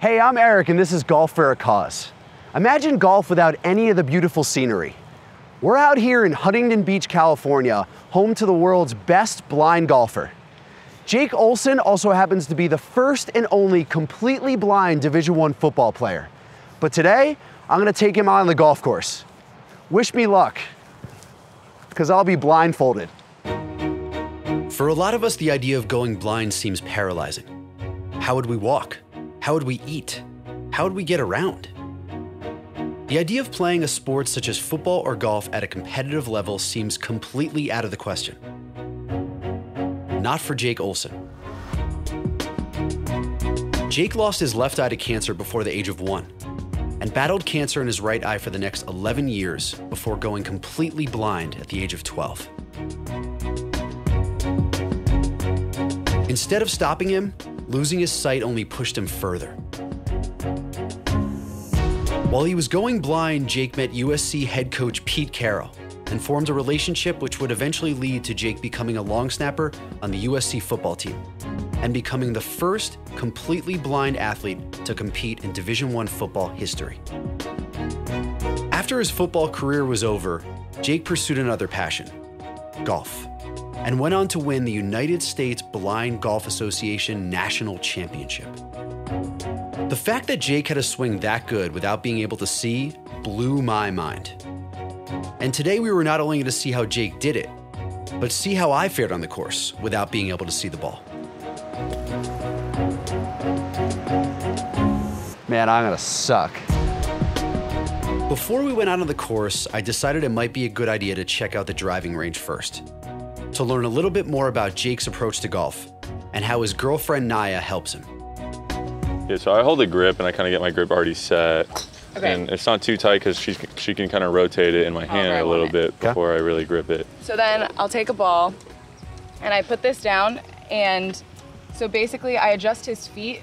Hey, I'm Eric, and this is Golf for a Cause. Imagine golf without any of the beautiful scenery. We're out here in Huntington Beach, California, home to the world's best blind golfer. Jake Olson also happens to be the first and only completely blind Division I football player. But today, I'm gonna take him on the golf course. Wish me luck, because I'll be blindfolded. For a lot of us, the idea of going blind seems paralyzing. How would we walk? How would we eat? How would we get around? The idea of playing a sport such as football or golf at a competitive level seems completely out of the question. Not for Jake Olson. Jake lost his left eye to cancer before the age of 1 and battled cancer in his right eye for the next 11 years before going completely blind at the age of 12. Instead of stopping him, losing his sight only pushed him further. While he was going blind, Jake met USC head coach Pete Carroll and formed a relationship which would eventually lead to Jake becoming a long snapper on the USC football team and becoming the first completely blind athlete to compete in Division I football history. After his football career was over, Jake pursued another passion, golf, and went on to win the United States Blind Golf Association National Championship. The fact that Jake had a swing that good without being able to see blew my mind. And today we were not only going to see how Jake did it, but see how I fared on the course without being able to see the ball. Man, I'm gonna suck. Before we went out on the course, I decided it might be a good idea to check out the driving range first, to learn a little bit more about Jake's approach to golf and how his girlfriend Naya helps him. Yeah, so I hold the grip and I kind of get my grip already set. Okay. And it's not too tight because she can kind of rotate it in my hand a little bit before I really grip it. So then I'll take a ball and I put this down, and so basically I adjust his feet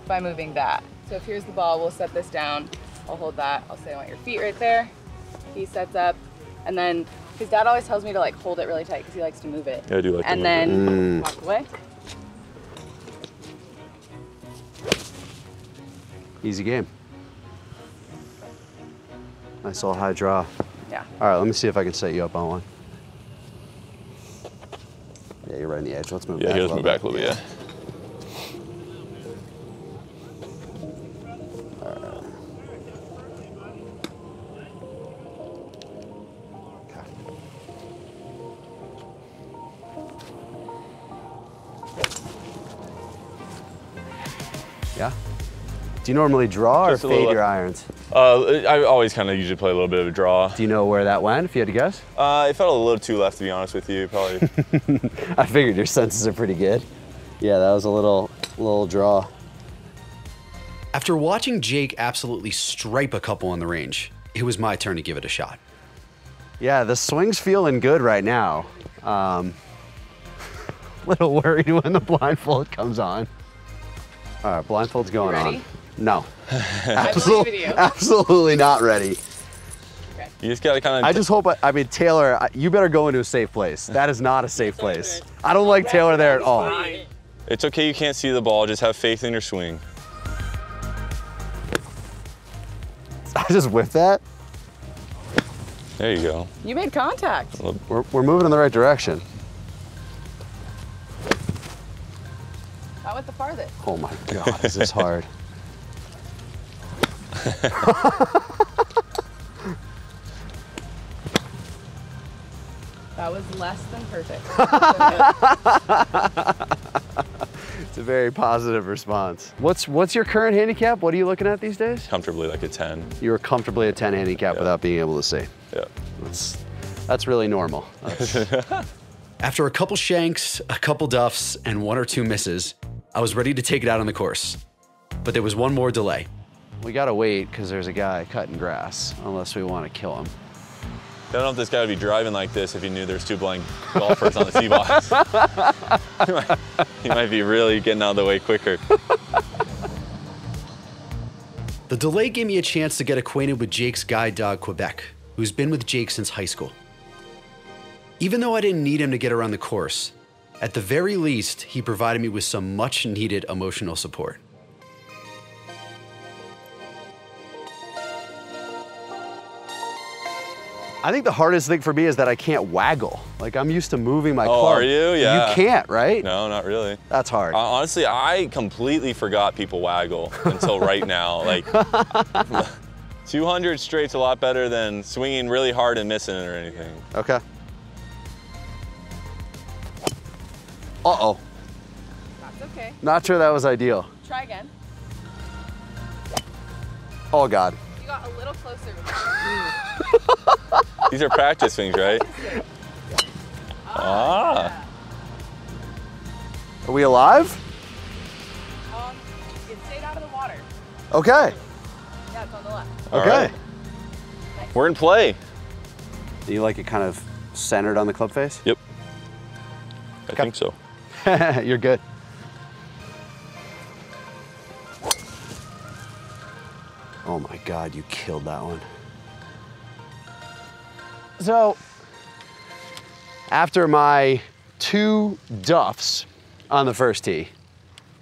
by moving that. So if here's the ball, we'll set this down. I'll hold that. I'll say I want your feet right there. He sets up, and then his dad always tells me to like hold it really tight because he likes to move it. Yeah, I do like to move it. And then Mm. walk away. Easy game. Nice little high draw. Yeah. All right, let me see if I can set you up on one. Yeah, you're right on the edge. Let's move back. Yeah, he does move back a little bit, yeah. Yeah? Do you normally draw or Just a little fade your left. irons? I always kind of usually play a little bit of a draw. Do you know where that went, if you had to guess? It felt a little too left, to be honest with you, probably. I figured your senses are pretty good. Yeah, that was a little draw. After watching Jake absolutely stripe a couple on the range, it was my turn to give it a shot. Yeah, the swing's feeling good right now. Little worried when the blindfold comes on. All right, blindfold's going ready? on. No. I believe in you. Absolutely not ready. Okay. You just gotta kind of. I just hope, I mean, Taylor, you better go into a safe place. That is not a safe place. I don't like Taylor there at all. It's okay, you can't see the ball. Just have faith in your swing. I just whiffed that. There you go. You made contact. We're moving in the right direction. That went the farthest. Oh my God, is this hard? That was less than perfect. It's a very positive response. What's your current handicap? What are you looking at these days? Comfortably like a 10. You were comfortably a 10 handicap without being able to see. Yeah. That's really normal. After a couple shanks, a couple duffs, and 1 or 2 misses, I was ready to take it out on the course. But there was one more delay. We gotta wait because there's a guy cutting grass, unless we want to kill him. I don't know if this guy would be driving like this if he knew there's 2 blind golfers on the tee box. He might be really getting out of the way quicker. The delay gave me a chance to get acquainted with Jake's guide dog, Quebec, who's been with Jake since high school. Even though I didn't need him to get around the course, at the very least, he provided me with some much-needed emotional support. I think the hardest thing for me is that I can't waggle. Like, I'm used to moving my club. Oh, are you? Yeah. You can't, right? No, not really. That's hard. Honestly, I completely forgot people waggle until right now. Like, 200 straight's a lot better than swinging really hard and missing it or anything. Okay. Uh-oh. That's okay. Not sure that was ideal. Try again. Oh, God. You got a little closer. These are practice swings, right? Ah. Are we alive? It stayed out of the water. Okay. Yeah, it's on the left. All Okay. right. We're in play. Do you like it kind of centered on the club face? Yep. I think so. You're good. Oh my God, you killed that one. So, after my 2 duffs on the first tee,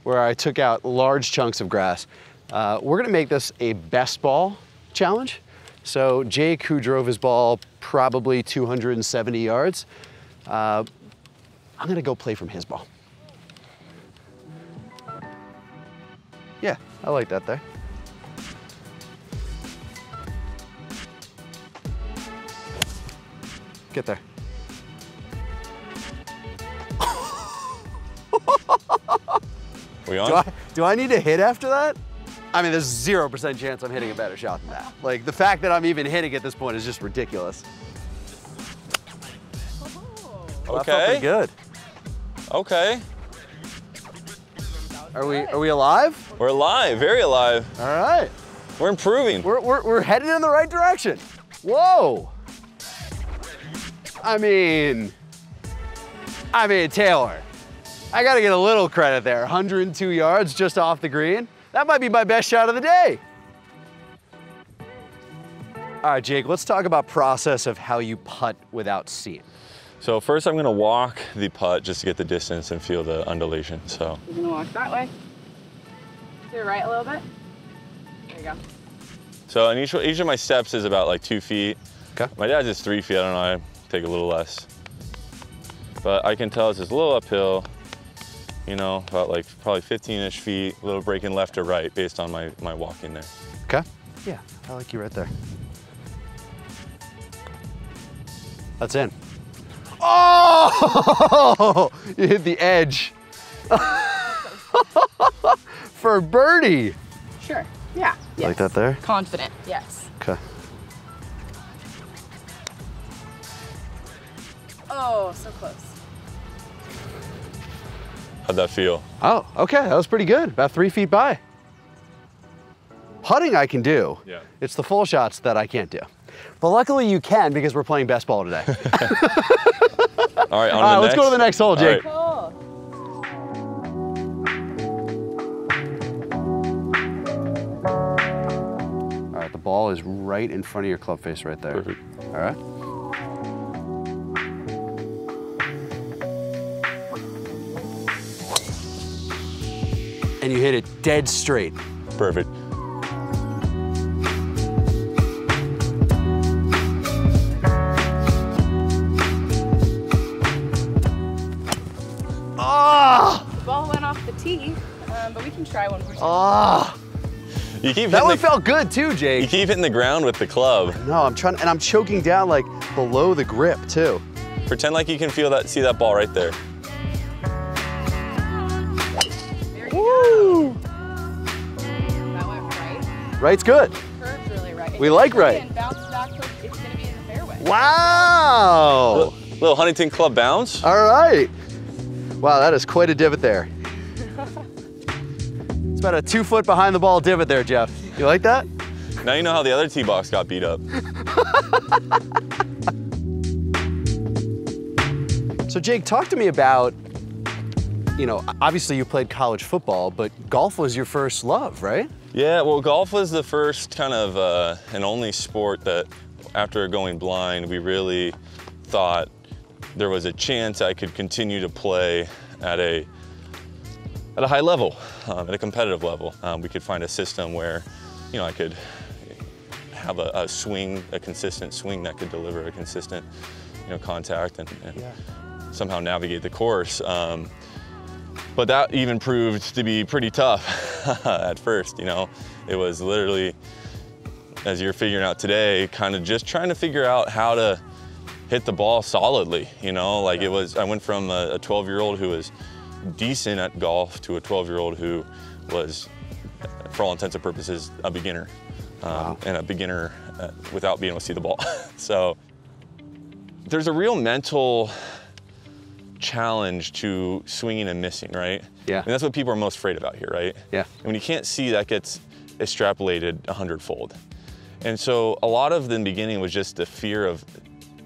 where I took out large chunks of grass, we're gonna make this a best ball challenge. So Jake, who drove his ball probably 270 yards, I'm gonna go play from his ball. Yeah, I like that there. Get there. We on? Do I need to hit after that? I mean, there's 0% chance I'm hitting a better shot than that. Like, the fact that I'm even hitting at this point is just ridiculous. Well, that felt pretty good. Okay. Are we alive? We're alive, very alive. All right. We're improving. We're headed in the right direction. Whoa. I mean, Taylor, I gotta get a little credit there. 102 yards just off the green. That might be my best shot of the day. All right, Jake, let's talk about process of how you putt without seeing. So first I'm gonna walk the putt just to get the distance and feel the undulation, so. You're gonna walk that way. To the right a little bit. There you go. So and each of my steps is about like 2 feet. Okay. My dad's is 3 feet, I don't know, I take a little less. But I can tell it's just a little uphill, you know, about like probably 15-ish feet, a little breaking left to right based on my walking there. Okay. Yeah, I like you right there. That's in. Oh! You hit the edge. For birdie. Sure. Yeah. Yes. Like that there? Confident. Yes. Okay. Oh, so close. How'd that feel? Oh, okay, that was pretty good. About 3 feet by. Putting I can do. Yeah. It's the full shots that I can't do. But luckily you can because we're playing best ball today. All right, All right, let's go to the next hole, Jake. All Cool. All right, the ball is right in front of your club face right there. Perfect. All right. And you hit it dead straight. Perfect. Ah! The ball went off the tee, but we can try one more time. Ah! You keep That hitting one felt good too, you Jake. keep hitting the ground with the club. No, I'm trying, and I'm choking down like below the grip too. Pretend like you can feel that, see that ball right there. There you Woo! go. That went right. Right's good. Curves really right. We like right. And bounce back, it's gonna be in the fairway. Wow! Little Huntington Club bounce. All right. Wow, that is quite a divot there. It's about a 2 foot behind the ball divot there, Jeff. You like that? Now you know how the other tee box got beat up. So Jake, talk to me about, you know, obviously you played college football, but golf was your first love, right? Yeah, well, golf was the first kind of and only sport that after going blind, we really thought there was a chance I could continue to play at a high level, at a competitive level. We could find a system where, you know, I could have a swing, a consistent swing that could deliver a consistent, contact and somehow navigate the course. But that even proved to be pretty tough at first, It was literally, as you're figuring out today, kind of just trying to figure out how to hit the ball solidly, It was, I went from a 12-year-old who was decent at golf to a 12-year-old who was, for all intents and purposes, a beginner. And a beginner without being able to see the ball. So there's a real mental challenge to swinging and missing, right? Yeah. And that's what people are most afraid about here, right? Yeah. And when you can't see, that gets extrapolated 100-fold. And so a lot of the beginning was just the fear of,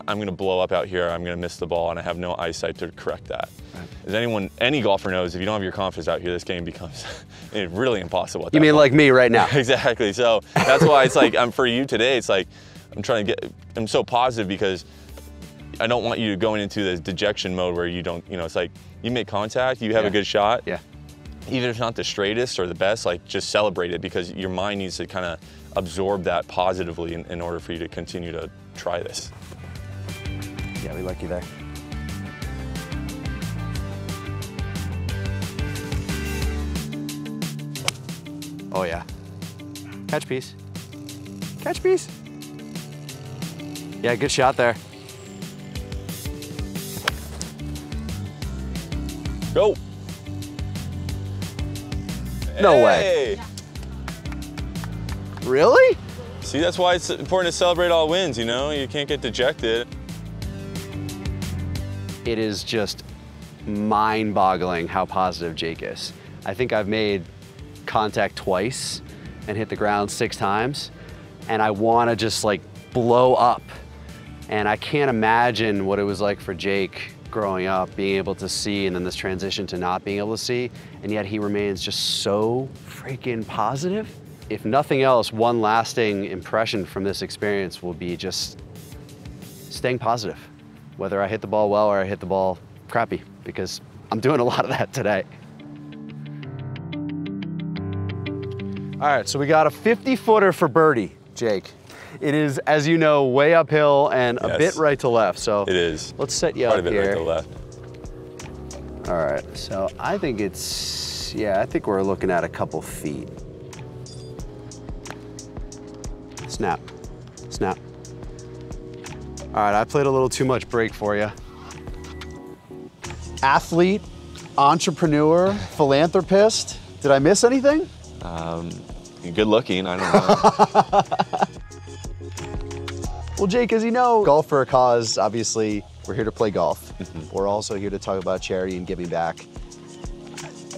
I'm gonna blow up out here, I'm gonna miss the ball, and I have no eyesight to correct that. Right. As any golfer knows, if you don't have your confidence out here, this game becomes really impossible at that You mean point. like me right now? Exactly, so that's why it's like, for you today, it's like, I'm so positive because I don't want you going into this dejection mode where you don't, it's like, you make contact, you have a good shot. Yeah. Even if it's not the straightest or the best, like just celebrate it because your mind needs to kind of absorb that positively in order for you to continue to try this. Yeah, we like you there. Oh yeah. Catch piece. Catch piece. Yeah, good shot there. Go. No way. Really? See, that's why it's important to celebrate all wins, You can't get dejected. It is just mind-boggling how positive Jake is. I think I've made contact twice and hit the ground 6 times, and I want to just like blow up. And I can't imagine what it was like for Jake growing up, being able to see, and then this transition to not being able to see, and yet he remains just so freaking positive. If nothing else, one lasting impression from this experience will be just staying positive, whether I hit the ball well or I hit the ball crappy, because I'm doing a lot of that today. All right, so we got a 50-footer for birdie, Jake. It is, as you know, way uphill and a bit right to left, so it is. Let's set you Quite up a bit here. right to left. All right, so I think it's, I think we're looking at a couple feet. Snap, snap. All right, I played a little too much break for you. Athlete, entrepreneur, philanthropist. Did I miss anything? You're good looking, I don't know. Well, Jake, as you know, Golf for a Cause, obviously, we're here to play golf. We're also here to talk about charity and giving back.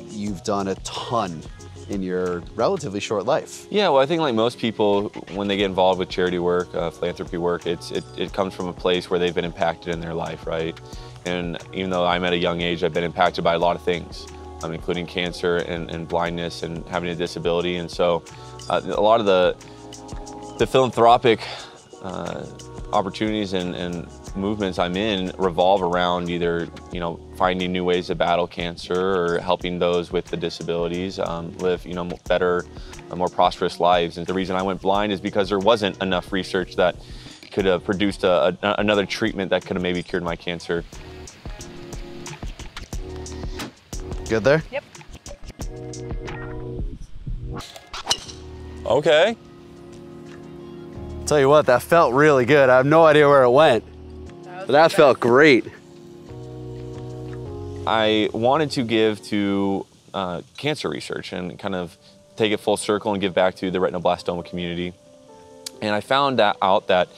You've done a ton in your relatively short life. Yeah, well, I think like most people, when they get involved with charity work, philanthropy work, it comes from a place where they've been impacted in their life, right? And even though I'm at a young age, I've been impacted by a lot of things, including cancer and blindness and having a disability. And so a lot of the philanthropic opportunities and movements I'm in revolve around either, finding new ways to battle cancer or helping those with the disabilities live, better, more prosperous lives. And the reason I went blind is because there wasn't enough research that could have produced another treatment that could have maybe cured my cancer. Good there? Yep. Okay. Tell you what, that felt really good. I have no idea where it went, but that felt great. I wanted to give to cancer research and kind of take it full circle and give back to the retinoblastoma community. And I found out that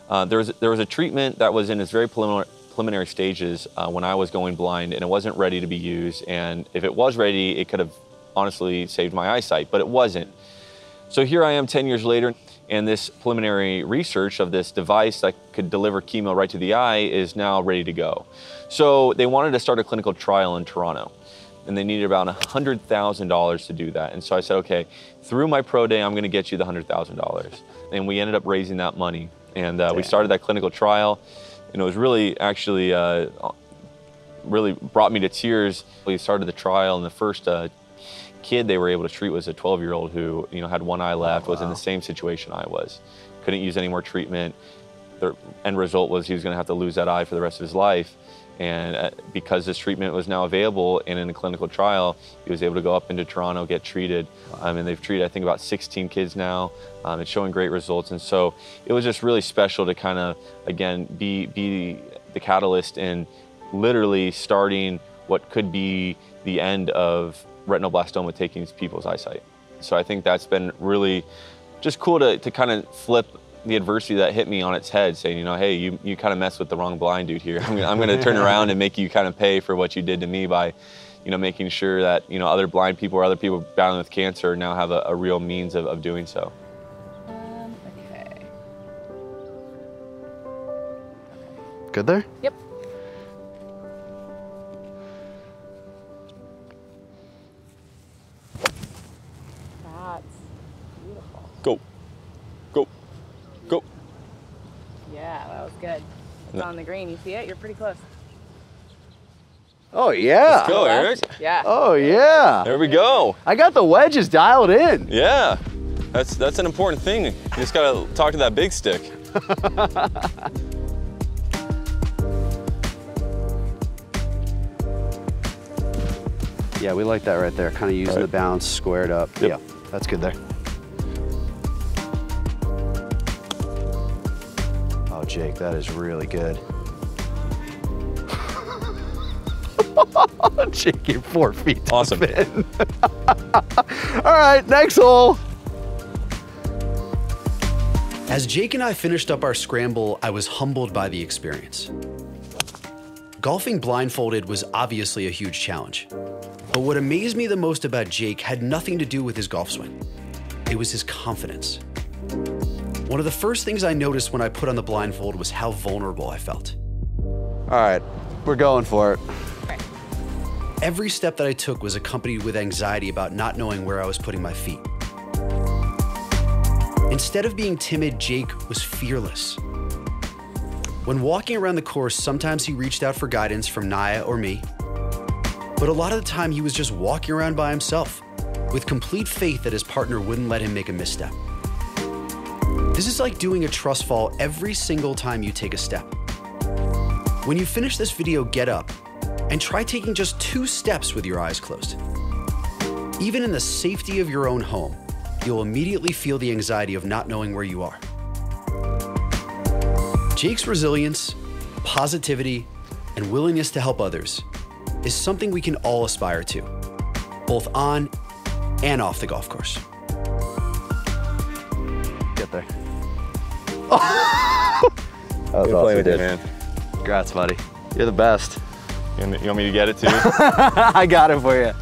there was a treatment that was in its very preliminary stages when I was going blind, and it wasn't ready to be used. And if it was ready, it could have honestly saved my eyesight, but it wasn't. So here I am 10 years later, and this preliminary research of this device that could deliver chemo right to the eye is now ready to go. So they wanted to start a clinical trial in Toronto, and they needed about $100,000 to do that. And so I said, okay, through my pro day, I'm going to get you the $100,000. And we ended up raising that money, and we started that clinical trial, and it was really actually really brought me to tears. We started the trial, and the first kid they were able to treat was a 12-year-old who, you know, had one eye left, was in the same situation I was. Couldn't use any more treatment. The end result was he was gonna have to lose that eye for the rest of his life. And because this treatment was now available and in a clinical trial, he was able to go up into Toronto, get treated. And they've treated, I think, about 16 kids now. It's showing great results. And so it was just really special to kind of, again, be the catalyst in literally starting what could be the end of retinoblastoma taking these people's eyesight. So I think that's been really just cool to kind of flip the adversity that hit me on its head, saying, you know, hey, you kind of messed with the wrong blind dude here. I'm going to turn around and make you kind of pay for what you did to me by, you know, making sure that, you know, other blind people or other people battling with cancer now have a real means of doing so. Okay. Good there? Yep. That's beautiful. Go. Go. Go. Yeah, that was good. It's on the green. You see it? You're pretty close. Oh, yeah. Let's go, Eric. Yeah. Oh, yeah. There we go. I got the wedges dialed in. Yeah. That's an important thing. You just gotta talk to that big stick. Yeah, we like that right there. Kind of using the bounce, squared up. Yep. Yeah, that's good there. Oh, Jake, that is really good. Jake, you're 4 feet to Awesome. spin. All right, next hole. As Jake and I finished up our scramble, I was humbled by the experience. Golfing blindfolded was obviously a huge challenge. But what amazed me the most about Jake had nothing to do with his golf swing. It was his confidence. One of the first things I noticed when I put on the blindfold was how vulnerable I felt. All right, we're going for it. Every step that I took was accompanied with anxiety about not knowing where I was putting my feet. Instead of being timid, Jake was fearless. When walking around the course, sometimes he reached out for guidance from Naya or me, but a lot of the time he was just walking around by himself, with complete faith that his partner wouldn't let him make a misstep. This is like doing a trust fall every single time you take a step. When you finish this video, get up and try taking just 2 steps with your eyes closed. Even in the safety of your own home, you'll immediately feel the anxiety of not knowing where you are. Jake's resilience, positivity, and willingness to help others is something we can all aspire to, both on and off the golf course. Get there. Oh. That was Good awesome, playing with you, dude. man. Congrats, buddy. You're the best. You want me to get it too? I got it for you.